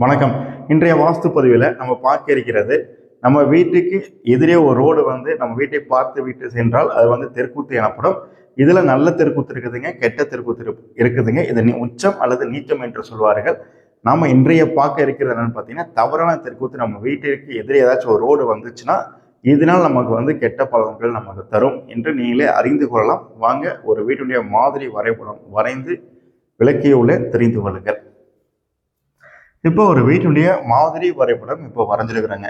வணக்கம். இன்றைய வாஸ்து பதிவில் நம்ம பார்க்க இருக்கிறது, நம்ம வீட்டுக்கு எதிரே ஒரு ரோடு நம்ம வீட்டை பார்த்து விட்டு சென்றால் அது தெருக்கூத்து எனப்படும். இதுல நல்ல தெருக்கூத்து இருக்குதுங்க, கெட்ட தெருக்கூத்து இருக்குதுங்க. இது உச்சம் அல்லது நீச்சம் என்று சொல்வார்கள். நாம இன்றைய பார்க்க இருக்கிறது என்னன்னு பார்த்தீங்கன்னா, தவறான தெருக்கூத்து. நம்ம வீட்டிற்கு எதிரே ஏதாச்சும் ஒரு ரோடு வந்துச்சுன்னா இதனால் நமக்கு கெட்ட பலன்கள் நமக்கு தரும் என்று நீங்களே அறிந்து கொள்ளலாம். வாங்க ஒரு வீட்டுடைய மாதிரி வரைபடம் வரைந்து விளக்கியுள்ள தெரிந்து கொள்ளுங்கள். இப்போ ஒரு வீட்டுடைய மாதிரி வரைபடம் இப்போ வரைஞ்சிருக்கிறாங்க.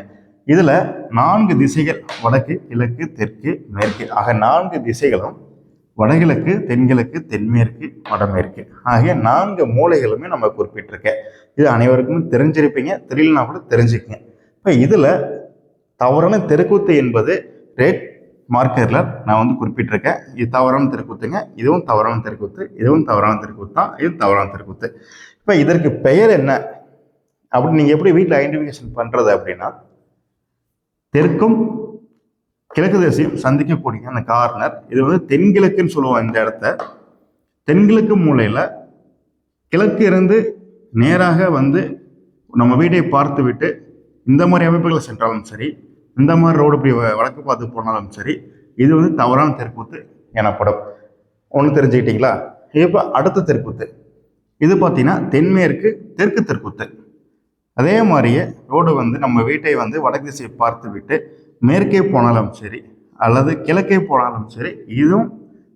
இதுல 4 திசைகள், வடக்கு, கிழக்கு, தெற்கு, மேற்கு ஆக 4 திசைகளும் வடகிழக்கு, தென்கிழக்கு, தென்மேற்கு, வடமேற்கு ஆகிய 4 மூலைகளுமே நம்ம குறிப்பிட்டிருக்கேன். இது அனைவருக்கும் தெரிஞ்சிருப்பீங்க, தெரியலனா கூட தெரிஞ்சுக்கங்க. இப்போ இதுல தவறான தெருக்கூத்து என்பது ரெட் மார்க்கர்ல நான் குறிப்பிட்டிருக்கேன். இது தவறான தெருக்கூத்துங்க, இதுவும் தவறான தெருக்கூத்து, இதுவும் தவறான தெருக்கூத்து தான், இது தவறான தெருக்கூத்து. இப்போ இதற்கு பெயர் என்ன அப்படி நீங்க எப்படி வீட்டில் ஐடென்டிஃபிகேஷன் பண்றது அப்படின்னா, தெற்கும் கிழக்கு திசையும் சந்திக்கக்கூடிய அந்த கார்னர், இது தென்கிழக்குன்னு சொல்லுவோம். இந்த இடத்த தென்கிழக்கு மூலையில கிழக்கு இருந்து நேராக நம்ம வீட்டை பார்த்து விட்டு இந்த மாதிரி அமைப்புகளை சென்றாலும் சரி, இந்த மாதிரி ரோடு இப்படி வடக்கு பார்த்து போனாலும் சரி, இது தவறான தெருக்கூத்து எனப்படும். ஒன்று தெரிஞ்சுக்கிட்டீங்களா? இப்போ அடுத்த தெருக்கூத்து, இது பார்த்தீங்கன்னா தென்மேற்கு தெற்கு தெருக்கூத்து. அதே மாதிரியே ரோடு நம்ம வீட்டை வடக்கு திசையை பார்த்து விட்டு மேற்கே போனாலும் சரி அல்லது கிழக்கே போனாலும் சரி, இதுவும்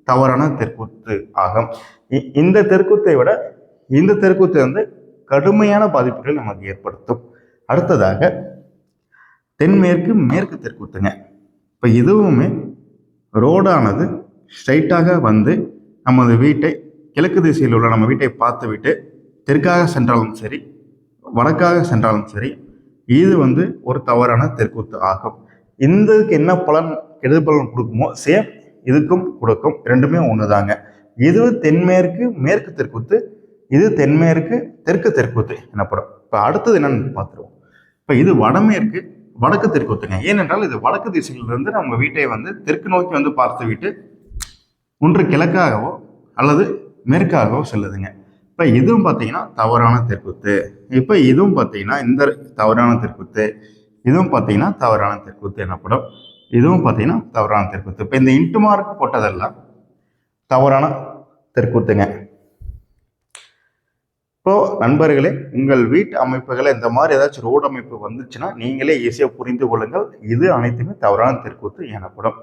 தவறான தெருக்கூத்து ஆகும். இந்த தெருக்கூத்தை விட இந்த தெருக்கூத்து கடுமையான பாதிப்புகள் நமக்கு ஏற்படுத்தும். அடுத்ததாக தென்மேற்கு மேற்கு தெருக்கூத்துங்க. இப்போ இதுவுமே ரோடானது ஸ்ட்ரைட்டாக நமது வீட்டை கிழக்கு திசையில் உள்ள நம்ம வீட்டை பார்த்து விட்டு தெற்காக சென்றாலும் சரி வடக்காக சென்றாலும் சரி, இது ஒரு தவறான தெருக்கூத்து ஆகும். இதுக்கு என்ன பலன், கெடுதல் பலன் கொடுக்குமோ சேம் இதுக்கும் கொடுக்கும். ரெண்டுமே ஒண்ணுதாங்க. இது தென்மேற்கு மேற்கு தெருக்கூத்து, இது தென்மேற்கு தெற்கு தெருக்கூத்து எனப்படும். இப்ப அடுத்தது என்னன்னு பார்த்துருவோம். இப்ப இது வடமேற்கு வடக்கு தெருக்கூத்துங்க. ஏனென்றால் இது வடக்கு திசையிலிருந்து நம்ம வீட்டை தெற்கு நோக்கி பார்த்து விட்டு ஒன்று கிழக்காகவோ அல்லது மேற்காகவோ செல்லுதுங்க. இப்போ இதுவும் பார்த்தீங்கன்னா தவறான தெருக்கூத்து. இப்போ இதுவும் பார்த்தீங்கன்னா இந்த தவறான தெருக்கூத்து, இதுவும் பார்த்தீங்கன்னா தவறான தெருக்கூத்து எனப்படும். இதுவும் பார்த்தீங்கன்னா தவறான தெருக்கூத்து. இப்போ இந்த இன்ட்டு மார்க் போட்டதெல்லாம் தவறான தெருக்கூத்துங்க. இப்போ நண்பர்களே, உங்கள் வீட்டு அமைப்புகளை இந்த மாதிரி ஏதாச்சும் ரோடு அமைப்பு வந்துச்சுன்னா நீங்களே ஈஸியாக புரிந்து கொள்ளுங்கள். இது அனைத்துமே தவறான தெருக்கூத்து எனப்படும்.